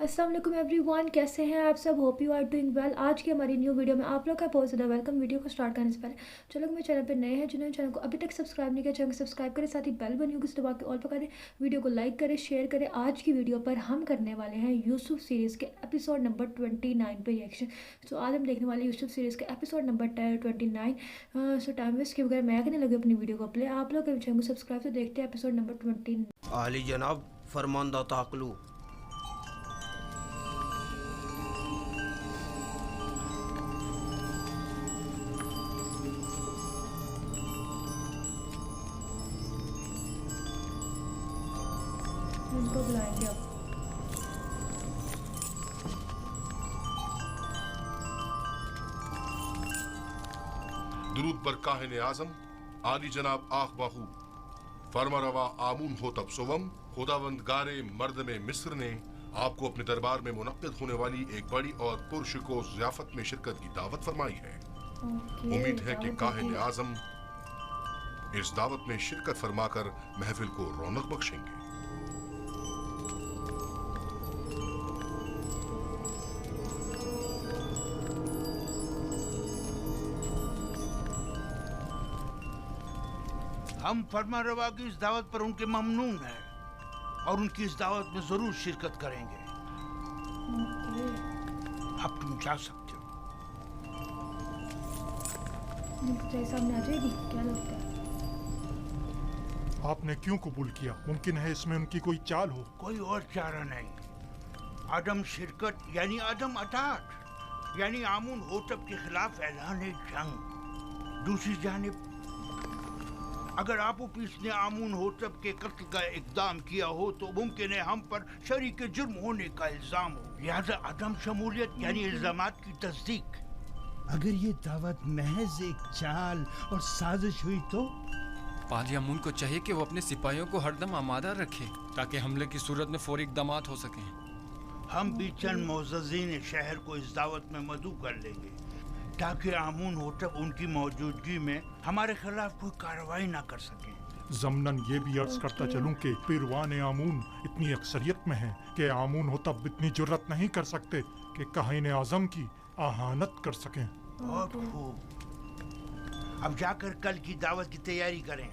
अस्सलाम वालेकुम एवरीवन, कैसे हैं आप सब। Hope you are doing well. आज की हमारी न्यू वीडियो में आप लोग का बहुत ज़्यादा वेलकम। वीडियो को स्टार्ट करने से पहले जो लोग मेरे चैनल पे नए हैं, जिन्होंने चैनल को अभी तक सब्सक्राइब नहीं किया, चैनल को सब्सक्राइब करें, साथ ही बेल बनी होगी उसे दबा के ऑल पर करें, वीडियो को लाइक करें, शेयर करें। आज की वीडियो पर हम करने वाले हैं यूसुफ सीरीज़ के एपिसोड नंबर 29 पे रिएक्शन। सो आज हम देखने वाले यूसुफ सीरीज़ के episode number 29। So time waste के बगैर मैं करने लगी अपनी वीडियो को प्ले। आप लोग चैनल को सब्सक्राइब तो देखते हैं एपिसोड नंबर 29। आली जनाब फरमानदाता अकलू। उनको बुलाएंगे अब। दुरूद पर काहिन आजम आली जनाब आख बाहू फरमारवा आमून हो तब सोवम खुदावंद गारे मर्द में मिस्र ने आपको अपने दरबार में मुनक्किद होने वाली एक बड़ी और पुरशको ज़ियाफत में शिरकत की दावत फरमाई है। उम्मीद है कि काहिन आजम इस दावत में शिरकत फरमाकर महफिल को रौनक बख्शेंगे। हम फरमारवा की इस दावत पर उनके ममनून हैं और उनकी इस दावत में जरूर शिरकत करेंगे। अब तुम जा सकते हो। सामने आ जाएगी क्या लगता है? आपने क्यों कबूल किया? मुमकिन है इसमें उनकी कोई चाल हो। कोई और चारा नहीं। आदम शिरकत यानी आदम अतात यानी आमून होतब के खिलाफ ऐलान जंग। दूसरी जानिब अगर आपूपीस ने आमून होतब के कत्ल का इकदाम किया हो तो मुमकिन है हम पर शरीक जुर्म होने का इल्जाम हो। लिहाजा अदम शमूलियत यानी इल्जामात की तस्दीक। अगर ये दावत महज एक चाल और साजिश हुई तो पाली अमून को चाहिए कि वो अपने सिपाहियों को हरदम आमादा रखे ताकि हमले की सूरत में फौरी इकदामात हो सकें। हम भी चंद मोअज़्ज़ज़ीन शहर को इस दावत में मदऊ कर लेंगे ताकि आमून होतब उनकी मौजूदगी में हमारे खिलाफ कोई कार्रवाई ना कर सके। जमनन ये भी अर्ज करता चलूं कि पिरवान आमून इतनी अक्सरियत में है कि आमून होतब इतनी जुर्रत नहीं कर सकते कि काहिन आजम की आहानत कर सकें। बहुत खूब। अब जाकर कल की दावत की तैयारी करें।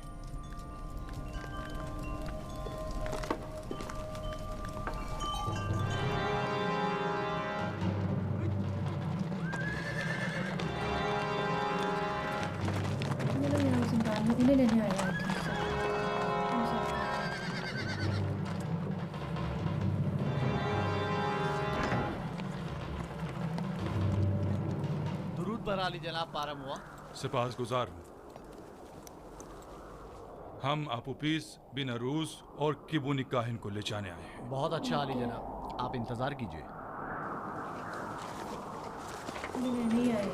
इन्हें लेने आया है। दुरूद पर आली जनाब पारम हुआ। सिपाहसगुजार हूँ। हम आपूपीस बिन अरूस और किबुनी काहिन को ले जाने आए हैं। बहुत अच्छा आली जनाब, आप इंतजार कीजिए। नहीं आए।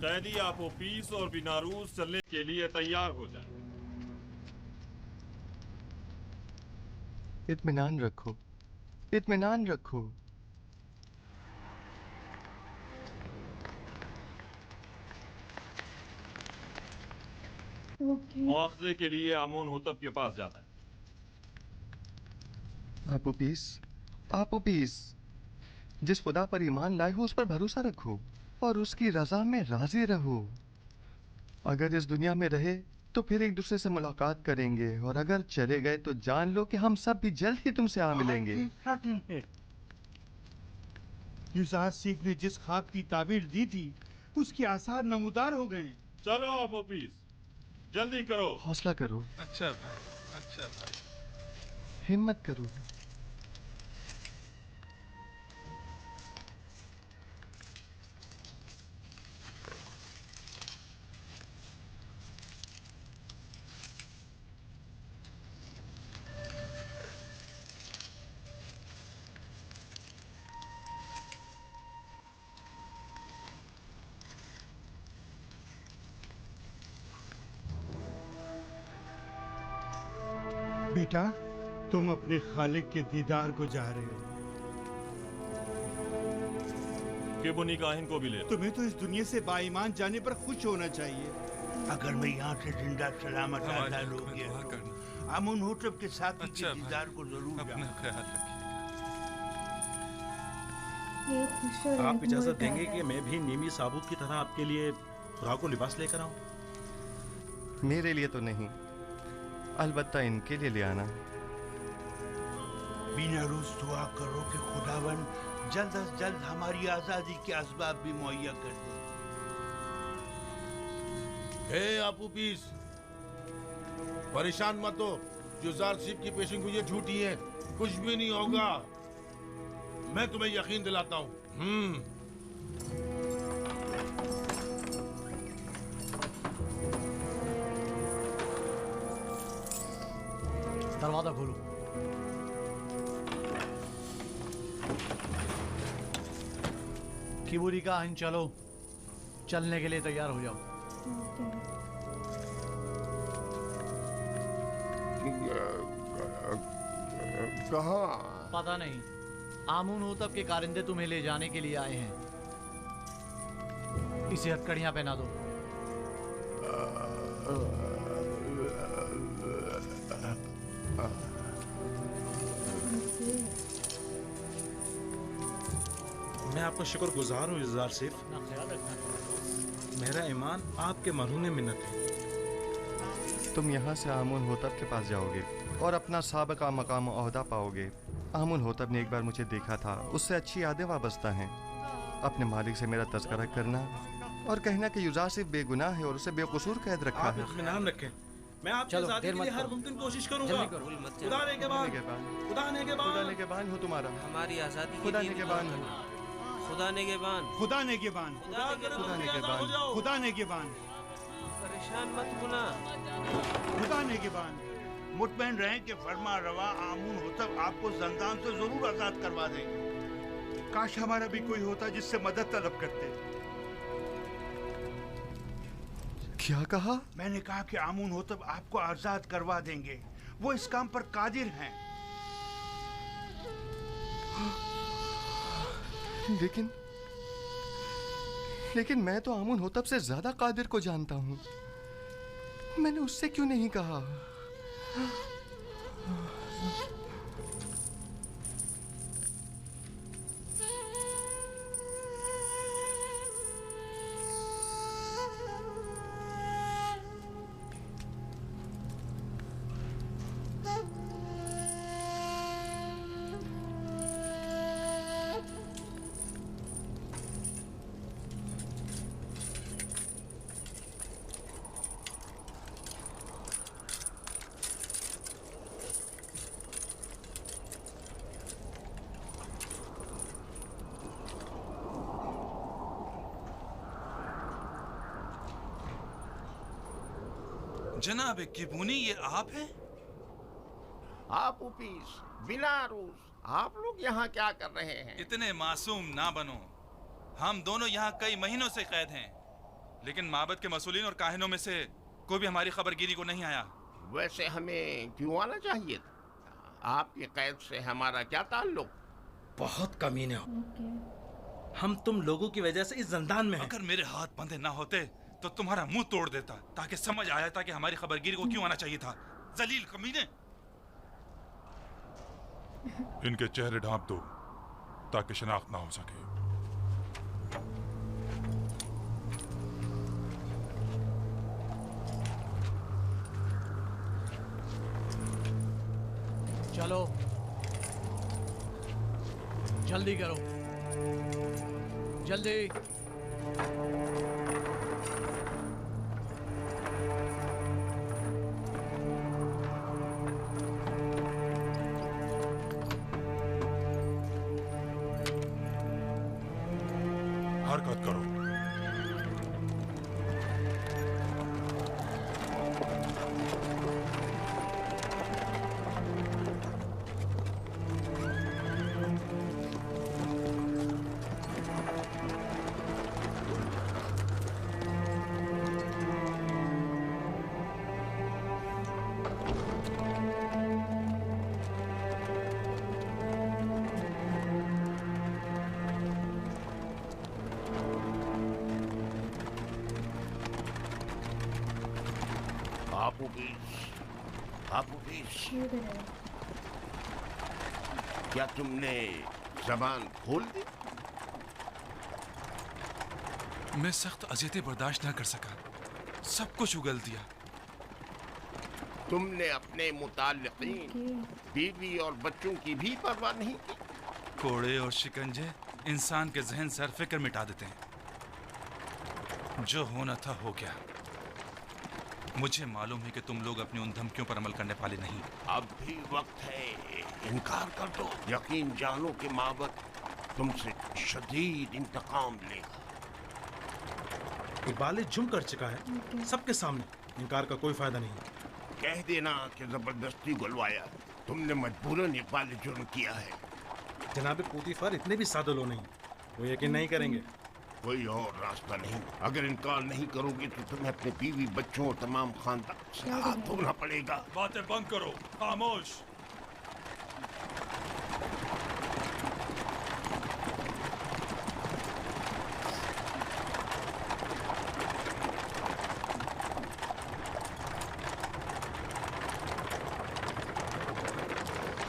कैदी आपूपीस और बिनारूस चलने के लिए तैयार हो जाए। इत्मीनान रखो, इत्मीनान रखो। मुआवजे के लिए आमून होतब के पास जाना है। आपूपीस, आपूपीस, जिस खुदा पर ईमान लाए हो उस पर भरोसा रखो और उसकी रजा में राजी रहो। अगर इस दुनिया में रहे तो फिर एक दूसरे से मुलाकात करेंगे और अगर चले गए तो जान लो कि हम सब भी जल्द ही तुमसे आ मिलेंगे। युसासिक ने जिस ख्वाब की ताबीर दी थी उसके आसार नमूदार हो गए। चलो आपूपीस, जल्दी करो। हौसला करो। अच्छा भाई, अच्छा भाई। हिम्मत करो। बेटा, तुम अपने खालिक के दीदार को जा रहे हो। किबुनी काहिन को भी ले। तुम्हें तो इस दुनिया से बाईमान जाने पर खुश होना चाहिए। अगर मैं यहाँ से जिंदा सलामत आजाद हो गया तो आमून होटब के साथी के दीदार को जरूर अपना ख्याल रखिए। ये खुश हो रहे आप हैं, इजाजत तुम्हें देंगे क्या कि मैं भी नीमी साबुत की तरह आपके लिए फ्रॉक और लिबास लेकर आऊं? मेरे लिए तो नहीं, अलबत्ता इनके लिए ले आना। बिना रोज दुआ करो कि खुदावन जल्द अज जल्द हमारी आजादी के असबाब भी मुहैया कर दे। आपू पीस, परेशान मत हो। जुजार सिप की पेशिंगोइयां झूठी हैं, कुछ भी नहीं होगा। मैं तुम्हें यकीन दिलाता हूँ। दरवाजा खोलो। किबुनी काहिन, चलो, चलने के लिए तैयार हो जाओ। कहाँ? पता नहीं, आमून होतब के कारिंदे तुम्हें ले जाने के लिए आए हैं। इसे हथकड़ियां पहना दो। मैं आपका शुक्रगुजार हूँ इज़ार सिफ। अपना ख्याल रखना। मेरा ईमान आपके मरहून मिन्नत है। तुम यहाँ से आमून होतब के पास जाओगे और अपना साबका मकाम ओहदा पाओगे। आमून होतब ने एक बार मुझे देखा था, उससे अच्छी यादें वाबस्ता हैं। अपने मालिक से मेरा तज़किरा करना और कहना कि युजार सिर्फ बेगुनाह है और उसे बेकसूर कैद रखा है। इत्मीनान रखें। मैं आपकी आज़ादी के लिए हर मुमकिन कोशिश करूंगा। खुदा ने के बाद हो तुम्हारा। हमारी आजादी खुदा ने के बाद हो। खुदा ने के बान। खुदा ने के बान। खुदा ने के बान। परेशान मत होना। खुदा ने के बान। मुतमईन रहें कि फरमा रवा आमून होतब आपको जंदान से जरूर आजाद करवा देंगे। काश हमारा भी कोई होता जिससे मदद तलब करते। क्या कहा? मैंने कहा कि आमून होतब आपको आजाद करवा देंगे। वो इस काम पर कादिर हैं। लेकिन मैं तो आमून होतब से ज्यादा कादिर को जानता हूँ। मैंने उससे क्यों नहीं कहा? जनाब किबुनी, ये आप हैं? आप उपीस, बिना रूस, आप लोग यहाँ क्या कर रहे हैं? इतने मासूम ना बनो। हम दोनों यहाँ कई महीनों से कैद हैं, लेकिन माबद के मसूलीन और काहिनों में से कोई भी हमारी खबरगिरी को नहीं आया। वैसे हमें क्यों आना चाहिए था? आपकी कैद से हमारा क्या ताल्लुक? बहुत कमीने हो। हम तुम लोगों की वजह से इस जंदान में हैं। अगर मेरे हाथ बंधे ना होते तो तुम्हारा मुंह तोड़ देता, ताकि समझ आया था कि हमारी खबरगिरी को क्यों आना चाहिए था। जलील कमीने। इनके चेहरे ढांप दो ताकि शनाख्त ना हो सके। चलो, जल्दी करो, जल्दी। हरकत करो। आप ऑफिस क्या तुमने जबान खोल दी? मैं सख्त अजियतें बर्दाश्त न कर सका, सब कुछ उगल दिया। तुमने अपने मुताल्लिकीन, बीवी और बच्चों की भी परवाह नहीं की। कोड़े और शिकंजे इंसान के जहन से हर फिक्र मिटा देते हैं। जो होना था हो गया। मुझे मालूम है कि तुम लोग अपनी उन धमकियों पर अमल करने वाले नहीं। अब भी वक्त है, इनकार कर दो। यकीन जानो कि माबद तुमसे शदीद इंतकाम लेगा। इकबाल जुम कर चुका है सबके सामने, इनकार का कोई फायदा नहीं। कह देना कि जबरदस्ती गुलवाया, तुमने मजबूरन इकबाल जुर्म किया है। जनाब पोतीफर इतने भी सादे लो नहीं, वो यकीन नहीं करेंगे। कोई और रास्ता नहीं। अगर इनकार नहीं करोगे तो तुम्हें अपने बीवी बच्चों और तमाम खानदान से हाथ धोना पड़ेगा। बातें बंद करो, खामोश।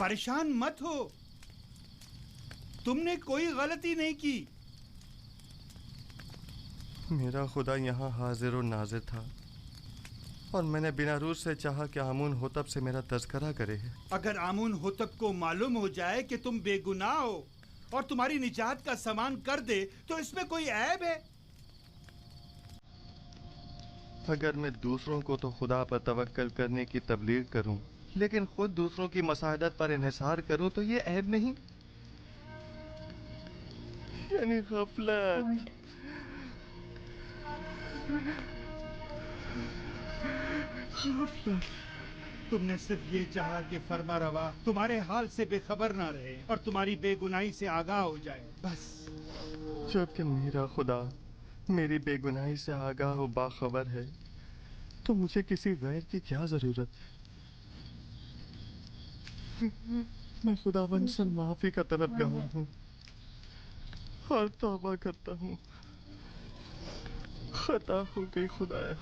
परेशान मत हो, तुमने कोई गलती नहीं की। मेरा खुदा यहाँ हाजिर और नाजिर था और मैंने बिना रूज से चाहा कि आमून होतब से मेरा तज़किरा करे। अगर आमून होतब को मालूम हो जाए कि तुम बेगुनाह हो और तुम्हारी निजात का सामान कर दे तो इसमें कोई ऐब है? अगर मैं दूसरों को तो खुदा पर तवक्कल करने की तबलीग करूं, लेकिन खुद दूसरों की मसादत पर इन्हिसार करूं तो ये ऐब नहीं, यानी गफलत। तुमने सिर्फ ये चाहा कि फरमा रवा तुम्हारे हाल से बेखबर ना रहे और तुम्हारी बेगुनाही से आगाह हो जाए, बस। जबकि मेरा खुदा मेरी बेगुनाही से आगाह और बाखबर है तो मुझे किसी गैर की क्या जरूरत है। मैं खुदावंद से माफी का तलबगार हूँ और तौबा करता हूँ। खता हो गई खुदाया।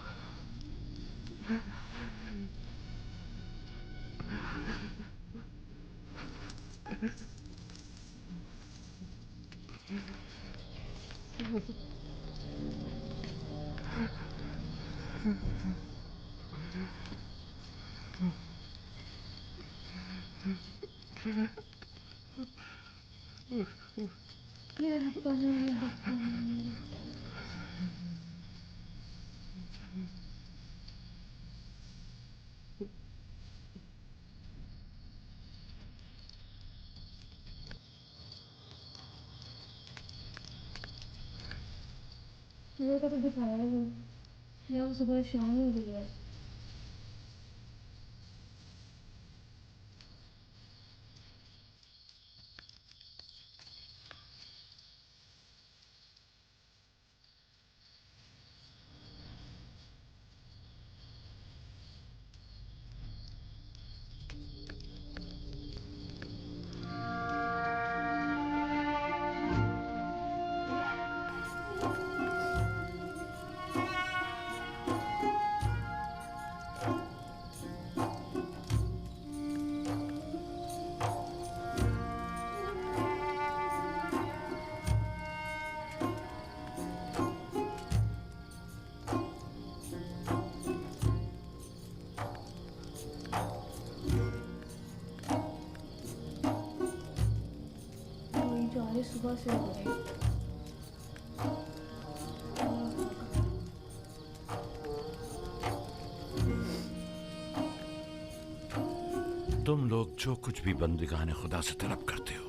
मेरे को तो दिखाया है यार, सुबह शाम हो गई है। सुबह से हो गई। तुम लोग जो कुछ भी बंदिगाने खुदा से तलब करते हो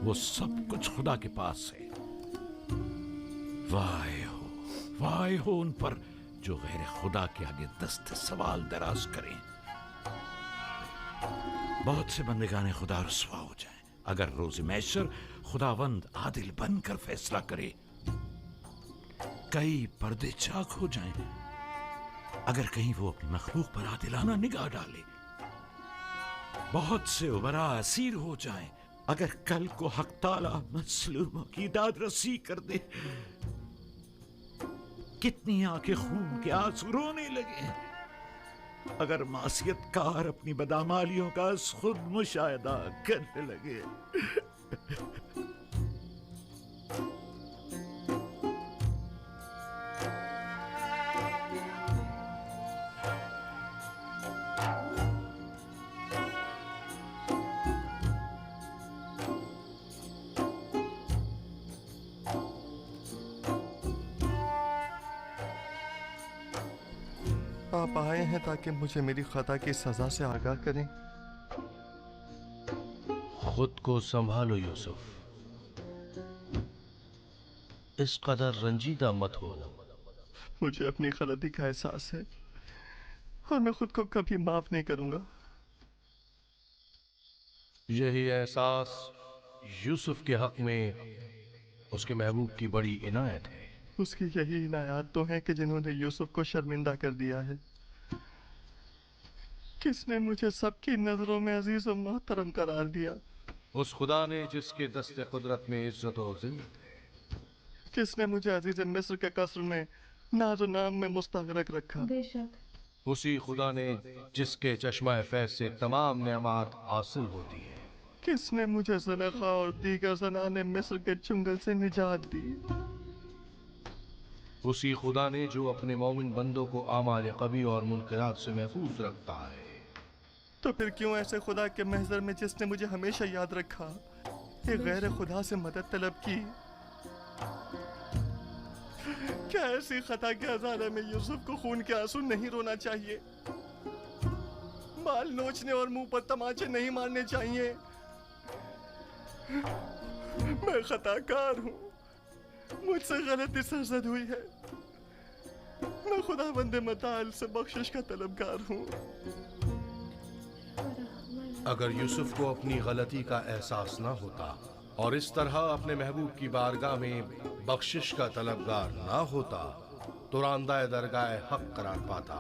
वो सब कुछ खुदा के पास है। वाह हो उन पर जो गैर खुदा के आगे दस्त सवाल दराज करें। बहुत से बंदिगाने खुदा रुस्वा हो जाएं अगर रोज़ महशर खुदावंद आदिल बनकर फैसला करे। कई पर्दे चाक हो जाएं अगर कहीं वो अपनी मखलूक पर आदिलाना निगाह डाले। बहुत से उबरा असीर हो जाएं अगर कल को हक ताला मसलूमों की दादरसी कर दे। कितनी आंखें खून के आंसू रोने लगे अगर मासियत कार अपनी बदामालियों का खुद मुशाहिदा करने लगे। आप आए हैं ताकि मुझे मेरी खता की सजा से आगाह करें। खुद को संभालो यूसुफ, इस कदर रंजीदा मत हो। मुझे अपनी गलती का एहसास है और मैं खुद को कभी माफ नहीं करूंगा। यही एहसास यूसुफ के हक में उसके महबूब की बड़ी इनायत है। उसकी यही इनायत तो है कि जिन्होंने यूसुफ को शर्मिंदा कर दिया है। किसने मुझे सबकी नजरों में अजीज और मोहतरम करार दिया? उस खुदा ने जिसके दस्ते कुदरत में इज्जत और जिल्लत है। किसने मुझे अजीज मिस्र के कसर में नाज़ो नाम में मुस्तगरक रखा? बेशक उसी खुदा ने जिसके चश्मा फैज से तमाम नेमत हासिल होती है। किसने मुझे ज़ुलेखा और दीगर ज़नाने मिस्र के चुंगल से निजात दी? उसी खुदा ने जो अपने मोमिन बंदों को आमाल कबी और मुनकरात से महफूज रखता है। तो फिर क्यों ऐसे खुदा के महज़र में जिसने मुझे हमेशा याद रखा, एक गैर खुदा से मदद तलब की? क्या ऐसी खता के हज़ारे में यूसुफ को खून के आंसू नहीं रोना चाहिए? बाल नोचने और मुंह पर तमाचे नहीं मारने चाहिए? मैं खताकार हूँ, मुझसे गलती सरजद हुई है। मैं खुदा बंदे मताल से बख्शिश का तलबगार हूँ। अगर यूसुफ को अपनी गलती का एहसास ना होता और इस तरह अपने महबूब की बारगाह में बख्शिश का तलबगार ना होता तो रांदा दरगाह हक करार पाता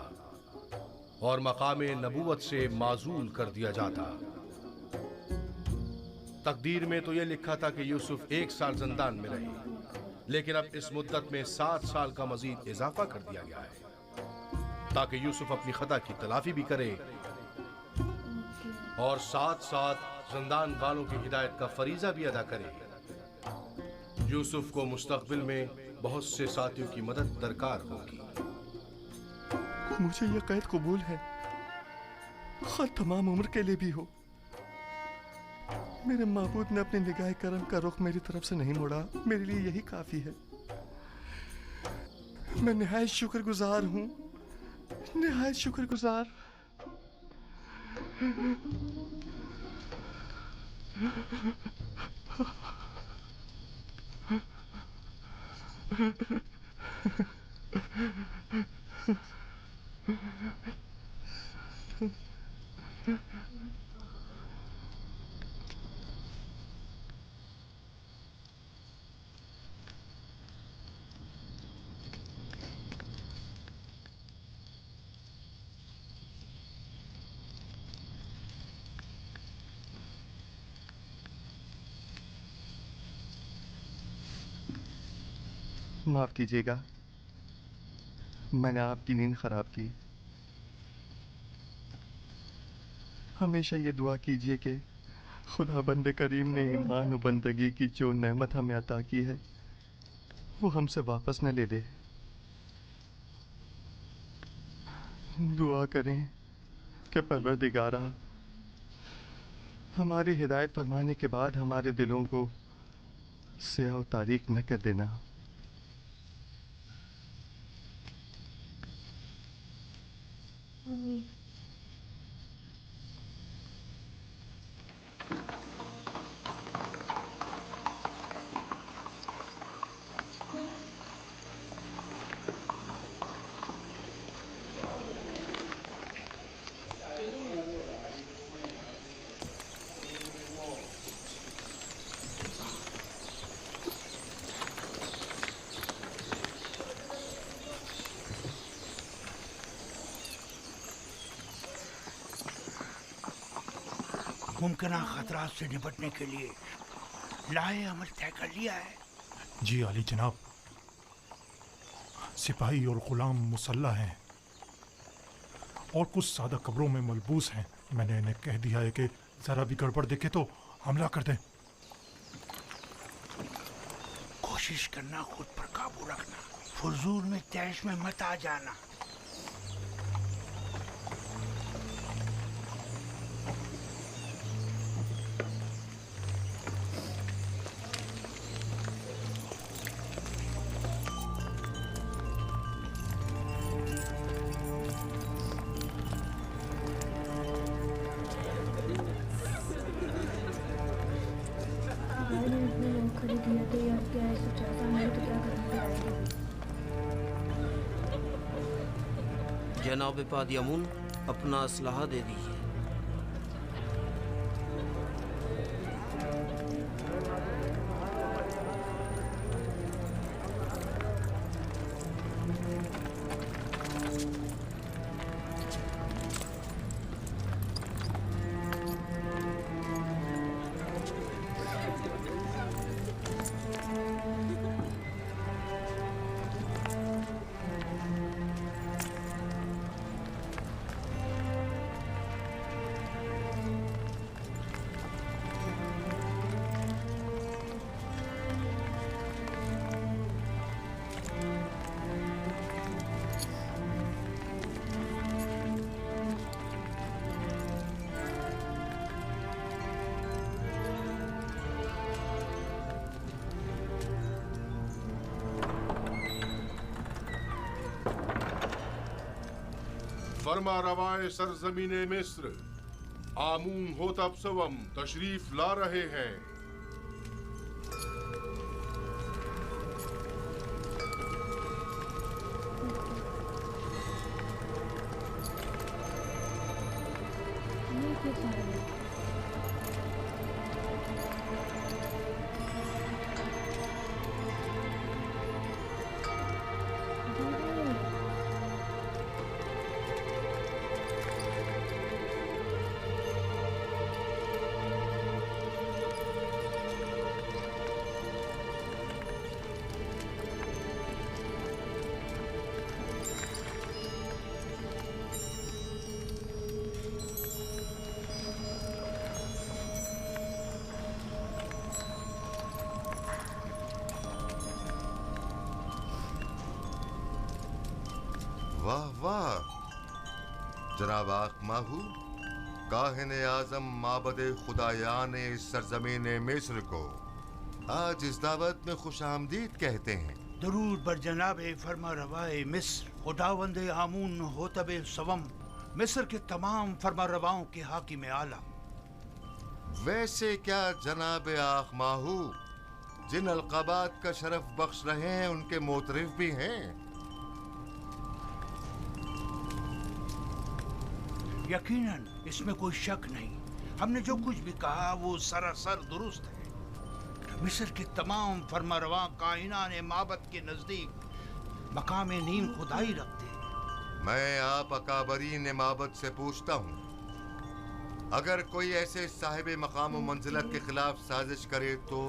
और मकामे नबूवत से माजूल कर दिया जाता। तकदीर में तो यह लिखा था कि यूसुफ 1 साल जिंदान में रहे, लेकिन अब इस मुद्दत में 7 साल का मजीद इजाफा कर दिया गया है ताकि यूसुफ अपनी खता की तलाफी भी करे और साथ साथ जिंदान वालों की हिदायत का फरीजा भी अदा करे। यूसुफ को मुस्तकबिल में बहुत से साथियों की मदद दरकार होगी। मुझे यह कैद कबूल है, खैर तमाम उम्र के लिए भी हो। मेरे माबूद ने अपने निगाह करम का रुख मेरी तरफ से नहीं मोड़ा, मेरे लिए यही काफी है। मैं निहायत शुक्रगुजार हूँ, निहायत शुक्रगुजार। माफ कीजिएगा, मैंने आपकी नींद खराब की। हमेशा ये दुआ कीजिए कि खुदा बंदे करीम ने ईमान और बंदगी की जो नेमत हमें अता की है वो हमसे वापस न ले ले। दुआ करें कि परवरदिगारा हमारी हिदायत फरमाने के बाद हमारे दिलों को स्याह और तारीक न कर देना। मुमकिन खतरात से निपटने के लिए लाए अमल तय कर लिया है। जी आली जनाब, सिपाही और गुलाम मुसल्ला हैं और कुछ सादा कब्रों में मलबूस हैं। मैंने इन्हें कह दिया है कि जरा भी गड़बड़ दिखे तो हमला कर दें। कोशिश करना खुद पर काबू रखना, फजूल में तैश में मत आ जाना। जनाब पादियामुन, अपना असलहा दे दीजिए। फरमा रवाए सरजमीने मिस्र आमून होतब सवम तशरीफ ला रहे हैं। वाह वाह जनाब आखमाहू, काहिन आजम माबद खुदायान सरजमीन मिस्र को आज इस दावत में खुश आमदीद कहते हैं। दरूद बर जनाब फरमा रवाए मिस्र खुदावंद आमून होतब सवम, मिस्र के तमाम फरमा रवाओं के हाकिम आला। वैसे क्या जनाब आखमाहू जिन अलकाबात का शरफ बख्श रहे हैं उनके मोतरिफ भी हैं? यकीनन, इसमें कोई शक नहीं। हमने जो कुछ भी कहा वो सरासर दुरुस्त है। मिस्र के तमाम फरमारवा कायनात माबद के नजदीक मकाम नीम खुदाई रखते हैं। मैं आप अकाबरीन माबद से पूछता हूँ, अगर कोई ऐसे साहिब मकाम व मंजिलत के खिलाफ साजिश करे तो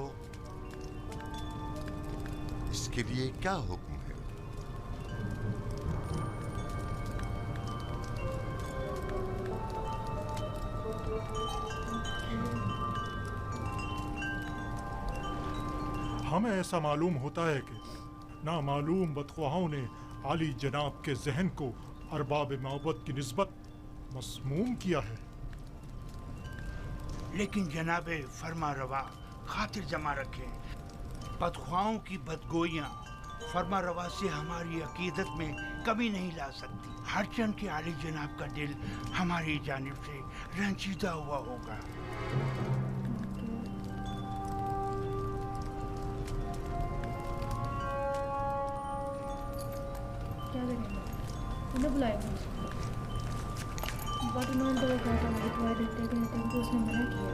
इसके लिए क्या हुक्म है? हमें ऐसा मालूम होता है कि नामालूम बदख्वाहों ने आली जनाब के जहन को अरबाब माबद की निस्बत मसमूम किया है। लेकिन जनाब फरमा रवा खातिर जमा रखें, बदख्वाहों की बदगोइयाँ फरमा रवा से हमारी अकीदत में कमी नहीं ला सकती। हर चंद के आली जनाब का दिल हमारी जानिब से रंजीदा हुआ होगा। क्या करेंगे? उन्हें बुलाया बट उन्होंने तो कहा था मेरी दुआ देखते कि नहीं तो उसने मना किया।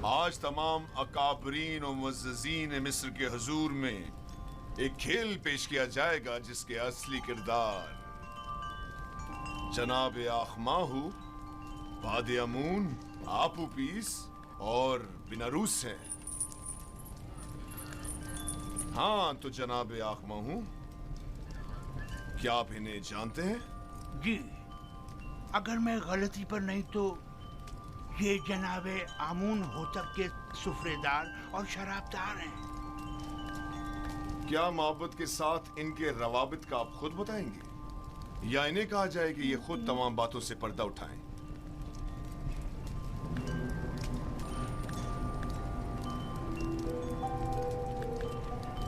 आज तमाम अकाबरीन और मुअज़्ज़ज़ीन मिस्र के हुजूर में एक खेल पेश किया जाएगा जिसके असली किरदार जनाब आखमाहू, वादी अमून, आपूपीस और बिनारूस हैं। हाँ तो जनाब आखमाहू, क्या आप इन्हें जानते हैं? जी, अगर मैं गलती पर नहीं तो ये जनाबे आमून होतब के सुफ्रेदार और शराबदार हैं। क्या मोहब्बत के साथ इनके रवाबित का आप खुद बताएंगे या इन्हें कहा जाए कि ये खुद तमाम बातों से पर्दा उठाएं?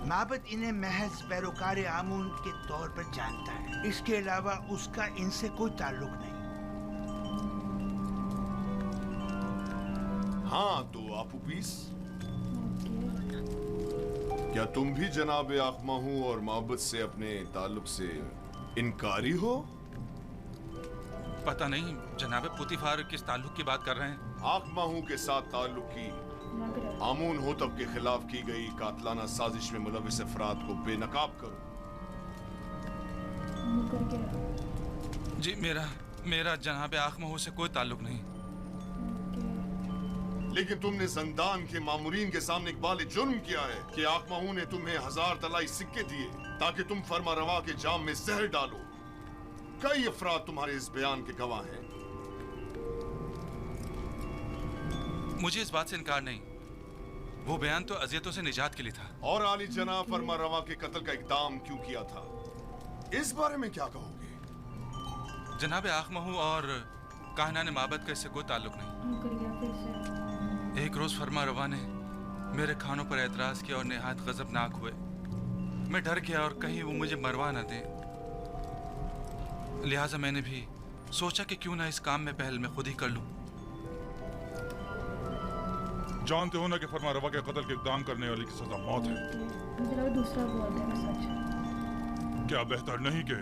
माबद इन्हें महज पैरोकार आमून के तौर पर जानता है, इसके अलावा उसका इनसे कोई ताल्लुक नहीं। हाँ तो आपूपीस, क्या तुम भी जनाब आखमाहू और मोहब्बत से अपने ताल्लुक से इनकारी हो? पता नहीं जनाब पुतीफार किस ताल्लुक की बात कर रहे हैं। आखमाहू के साथ ताल्लुक की आमून होतब के खिलाफ की गई कातलाना साजिश में मुलविस अफराद को बेनकाब करो। जी मेरा जनाब आखमाहू से कोई ताल्लुक नहीं। लेकिन तुमने ज़ंदान के मामूरीन के सामने इकबाल जुर्म किया है कि आखमाहू ने तुम्हें 1000 तलाई सिक्के दिए ताकि तुम फरमा रवा के जाम में जहर डालो। कई अफराद तुम्हारे इस बयान के गवाह हैं। मुझे इस बात से इनकार नहीं, वो बयान तो अजियतों से निजात के लिए था। और आली जनाब फरमा रवा के कत्ल का इकदाम क्यों किया था, इस बारे में क्या कहोगे? जनाब आखमाहू और काहनान माबद का इससे कोई ताल्लुक नहीं। एक रोज फरमा रवा ने मेरे खानों पर एतराज किया और निहायत गजबनाक हुए। मैं डर गया और कहीं वो मुझे मरवा न दें, लिहाजा मैंने भी सोचा कि क्यों ना इस काम में पहल मैं खुद ही कर लूं। जानते हो ना कि फरमा रवा के कत्ल के इक़दाम करने वाले की सजा मौत है। दूसरा बोलते हैं सच। क्या बेहतर नहीं कि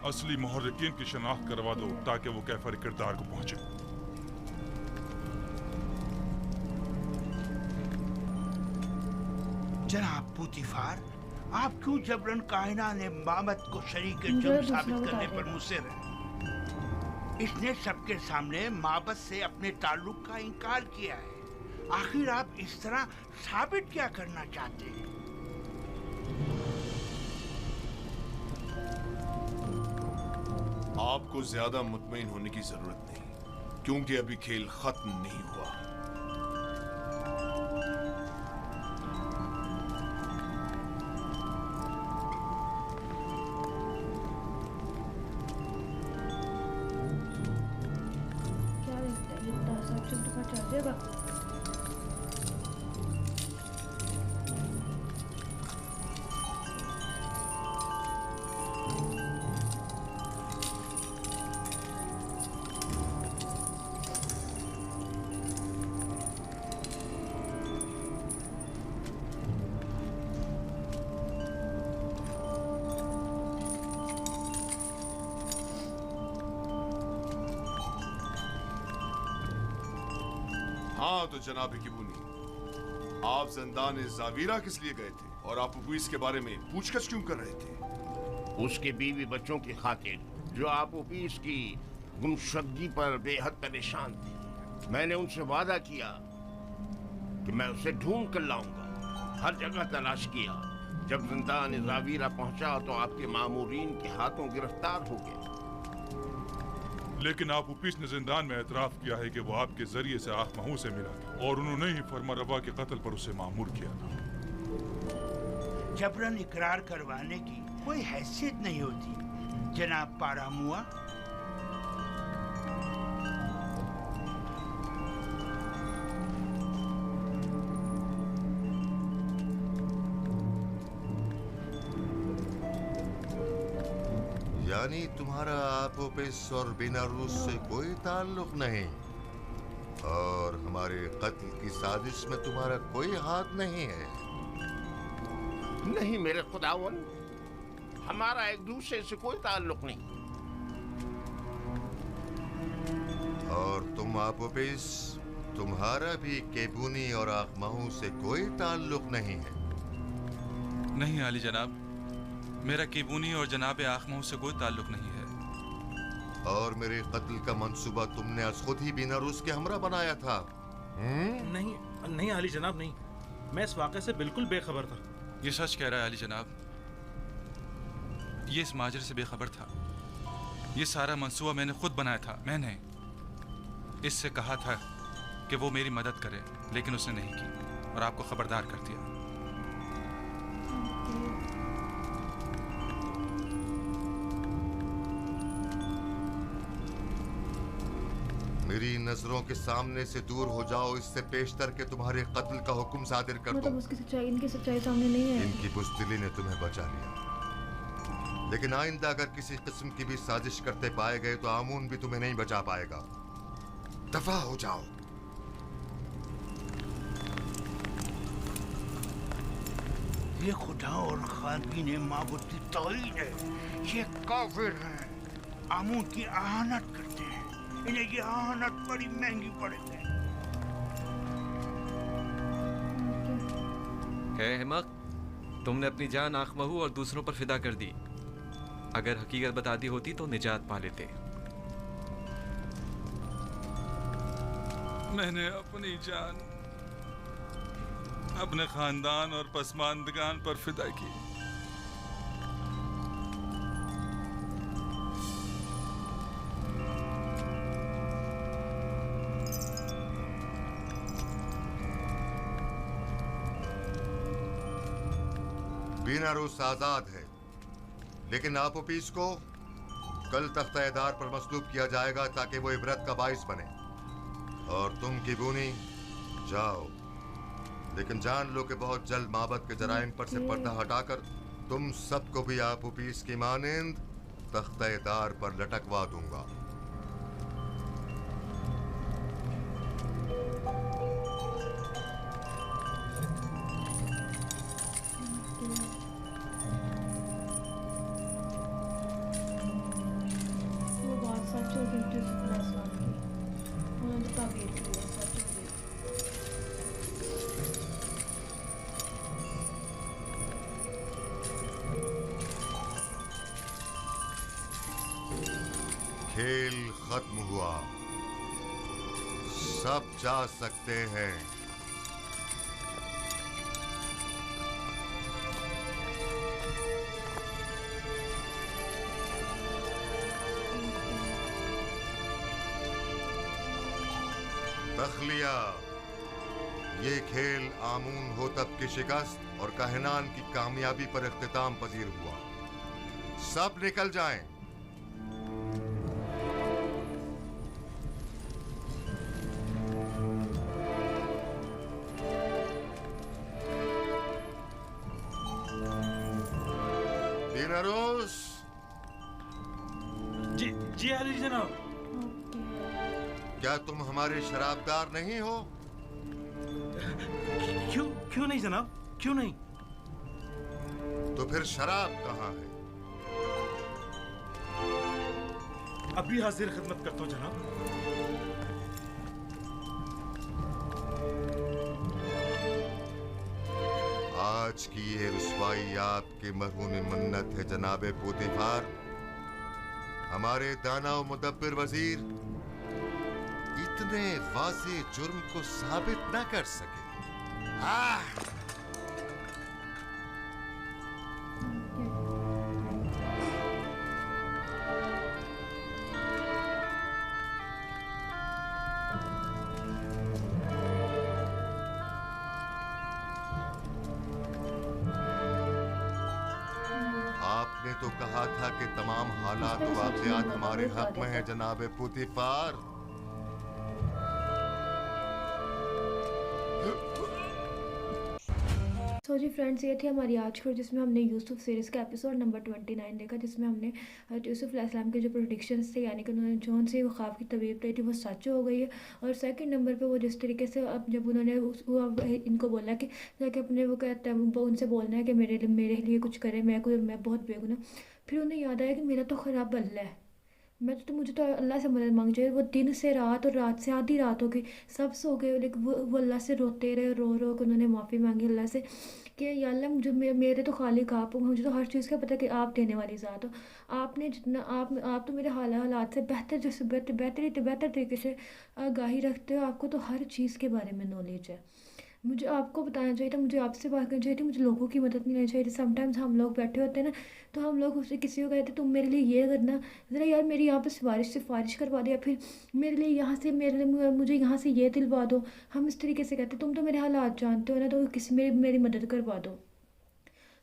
असली मुहर्रिकीन की शनाख्त करवा दो ताकि वो कैफर किरदार को पहुंचे? जनाब पुतीफार, आप क्यों जबरन कायनान मामद को शरीक जुर्म साबित करने पर मुसर हैं? इसने सबके सामने माबद से अपने ताल्लुक का इनकार किया है। आखिर आप इस तरह साबित क्या करना चाहते हैं? आपको ज्यादा मुतमईन होने की जरूरत नहीं, क्योंकि अभी खेल खत्म नहीं हुआ। क्या लगता है इतना सब चुप चल जाएगा? हाँ तो जनाब किबूनी, आप ज़ंदान ज़ावीरा किस लिए गए थे और आप उबीस के बारे में पूछताछ क्यों कर रहे थे? उसके बीवी बच्चों की खातिर जो आप उबीस की गुमशुदगी पर बेहद परेशान थे। मैंने उनसे वादा किया कि मैं उसे ढूंढ कर लाऊंगा। हर जगह तलाश किया। जब ज़ंदान ज़ावीरा पहुंचा तो आपके मामूरीन के हाथों गिरफ्तार हो गया। लेकिन आप उपिस ने जिंदान में एतराफ किया है कि वो आपके जरिए से आखमाहू से मिला था और उन्होंने ही फरमा रवा के कत्ल पर उसे मामूर किया था। जबरन इकरार करवाने की कोई हैसियत नहीं होती जनाब पारामुआ। यानी तुम्हारा आपोपिस और बिनारूस से कोई ताल्लुक नहीं और हमारे कत्ल की साजिश में तुम्हारा कोई हाथ नहीं है? नहीं मेरे खुदावन, हमारा एक दूसरे से कोई ताल्लुक नहीं। और तुम आपोपिस? तुम्हारा भी केबूनी और आखमाहू से कोई ताल्लुक नहीं है? नहीं आली जनाब, मेरा केबूनी और जनाब आखमाहू से कोई ताल्लुक नहीं है। और मेरे कत्ल का मंसूबा तुमने आज खुद ही बीनारूस के हमरा बनाया था? नहीं नहीं आली जनाब, नहीं, मैं इस वाक़े से बिल्कुल बेखबर था। ये सच कह रहा है आली जनाब, ये इस माजरे से बेखबर था। ये सारा मंसूबा मैंने खुद बनाया था। मैंने इससे कहा था कि वो मेरी मदद करे, लेकिन उसने नहीं की और आपको खबरदार कर दिया। मेरी नजरों के सामने से दूर हो जाओ, इससे पेशतर के तुम्हारे कत्ल का हुक्म सादिर कर दो। मतलब उसकी सच्चाई, इनकी सच्चाई सामने नहीं है। इनकी बुज़दिली ने तुम्हें बचा लिया, लेकिन आइंदा अगर किसी किस्म की भी साजिश करते पाए गए तो आमून भी तुम्हें नहीं बचा पाएगा। दफा हो जाओ। ये खुदा और खादीन माबूद की तौहीन है। ये काफिर हैं, आमून की आहानत करते हैं। इन्हें ये आहानत बड़ी महंगी पड़ेगी। है हिमक, तुमने अपनी जान आखमहू और दूसरों पर फिदा कर दी। अगर हकीकत बता दी होती तो निजात पा लेते। मैंने अपनी जान अपने खानदान और पसमानदगान पर फिदा की। बीनारूस आजाद है, लेकिन आपोपीस को कल तख्ता-ए-दार पर मसलूब किया जाएगा ताकि वो इबरत का बाइस बने। और तुम किबूनी जाओ, लेकिन जान लो कि बहुत जल्द माबद के जराइम पर से पर्दा हटाकर तुम सबको भी आपोपीस की मानिंद तख्ता-ए-दार पर लटकवा दूंगा। खेल खत्म हुआ, सब जा सकते हैं। तखलिया, ये खेल आमून होतब की शिकस्त और कहनान की कामयाबी पर इख्तिताम पजीर हुआ। सब निकल जाएं। बीनारूस। जी जी आली जनाब। क्या तुम हमारे शराबदार नहीं हो? क्यों क्यों नहीं जनाब, क्यों नहीं? तो फिर शराब कहाँ है? अभी हाजिर खिदमत करता हूँ जनाब। आज की ये रुसवाई आपके मरहूम मन्नत है जनाबे पोतीफार। हमारे दाना और मुदब्बिर वजीर इतने वाज़े जुर्म को साबित न कर सके। आपने तो कहा था कि तमाम हालात व वाक़ियात हमारे हक में है जनाबे पोतीफार। सो जी फ्रेंड्स, ये थी हमारी आज की, जिसमें हमने यूसुफ सीरीज़ का एपिसोड नंबर 29 देखा, जिसमें हमने यूसुफ अलैहिस्सलाम के जो प्रेडिक्शंस थे, यानी कि उन्होंने जौन सी ख्वाब की तबीयत रही थी वो सच हो गई है। और सेकंड नंबर पे वो जिस तरीके से अब जब उन्होंने इनको बोला कि जाके अपने वो कहते हैं उनसे बोलना है कि मेरे लिए कुछ करे, मैं बहुत बेगुनाह। फिर उन्हें याद आया कि मेरा तो ख़राब बल्ला है, मुझे तो अल्लाह से मदद मांगनी चाहिए। वो दिन से रात और रात से आधी रात हो गई, सब सो गए, लेकिन वो अल्लाह से रोते रहे, रो रो कर उन्होंने माफ़ी मांगी अल्लाह से कि या अल्लाह मुझे मेरे तो खालिक आप हो, मुझे तो हर चीज़ का पता है कि आप देने वाली ज़ात हो। आपने जितना आप तो मेरे हालात से बेहतर तरीके से आगाही रखते हो, आपको तो हर चीज़ के बारे में नॉलेज है। मुझे आपको बताना चाहिए था, मुझे आपसे बात करनी चाहिए थी, मुझे लोगों की मदद नहीं लेनी चाहिए थी। समटाइम्स हम लोग बैठे होते हैं ना, तो हम लोग उससे किसी को कहते तुम मेरे लिए ये करना, ज़रा यार मेरी यहाँ पे सिफारिश करवा दे, या फिर मेरे लिए यहाँ से मुझे यहाँ से ये दिलवा दो। हम इस तरीके से कहते तुम तो मेरे हालात जानते हो ना, तो किसी मेरी मदद करवा दो।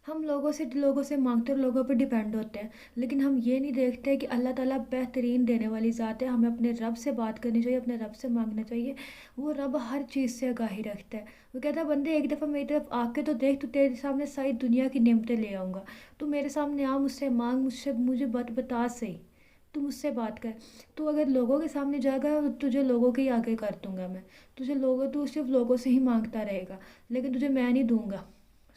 हम लोगों से मांगते और लोगों पर डिपेंड होते हैं, लेकिन हम ये नहीं देखते कि अल्लाह ताला बेहतरीन देने वाली ज़ात है। हमें अपने रब से बात करनी चाहिए, अपने रब से मांगना चाहिए। वो रब हर चीज़ से आगाही रखता है। वो कहता है बंदे एक दफ़ा मेरी तरफ आके तो देख, तो तेरे सामने सारी दुनिया की नेमतें ले आऊँगा। तू मेरे सामने आ, मुझसे मांग, मुझे बता सही, तू मुझसे बात कर। तू अगर लोगों के सामने जाएगा तो तुझे लोगों के ही आगे कर दूँगा मैं। तू सिर्फ लोगों से ही मांगता रहेगा, लेकिन तुझे मैं नहीं दूँगा।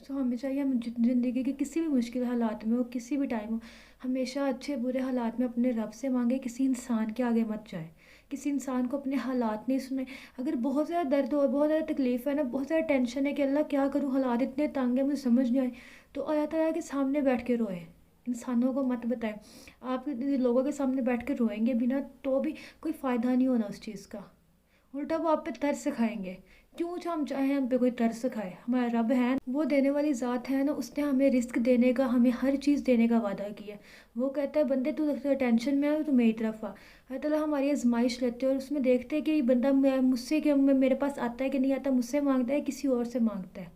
तो हमें चाहिए हम ज़िंदगी के किसी भी मुश्किल हालात में हो, किसी भी टाइम हो, हमेशा अच्छे बुरे हालात में अपने रब से मांगे। किसी इंसान के आगे मत जाए, किसी इंसान को अपने हालात नहीं सुने। अगर बहुत ज़्यादा दर्द हो, बहुत ज़्यादा तकलीफ़ है ना, बहुत ज़्यादा टेंशन है कि अल्लाह क्या करूँ, हालात इतने तंग है, मुझे समझ नहीं आई, तो अल्लाह ताला के सामने बैठ के रोए। इंसानों को मत बताएं। आप लोगों के सामने बैठ के रोएंगे भी ना, तो भी कोई फ़ायदा नहीं होना उस चीज़ का, उल्टा वो आप पे तरस खाएंगे। क्यों हम चाहें हम पे कोई तरस खाए, हमारा रब है, वो देने वाली ज़ात है ना, उसने हमें रिस्क देने का, हमें हर चीज़ देने का वादा किया। वो कहता है बंदे तू टेंशन में है तो मेरी तरफ आ। अल्लाह ताला हमारी आजमाइश लेते हैं और उसमें देखते हैं कि बंदा मुझसे कि मेरे पास आता है कि नहीं आता, मुझसे मांगता है किसी और से मांगता है।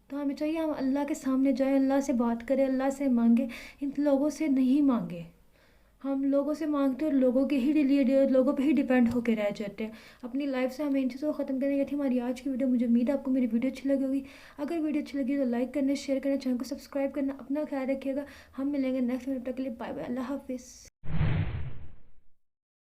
तो हमें चाहिए हम अल्लाह के सामने जाएँ, अल्लाह से बात करें, अल्लाह से मांगे, इन लोगों से नहीं मांगे। हम लोगों से मांगते हैं और लोगों के ही लिए लोगों पे ही डिपेंड होकर रह जाते हैं। अपनी लाइफ से हमें इन चीज़ों को ख़त्म करने की थी हमारी आज की वीडियो। मुझे उम्मीद है आपको मेरी वीडियो अच्छी लगी होगी। अगर वीडियो अच्छी लगी तो लाइक करना, शेयर करना, चैनल को सब्सक्राइब करना। अपना ख्याल रखिएगा। हम मिलेंगे नेक्स्ट वीडियो, तक के लिए बाय बाय, अल्लाह हाफिज़।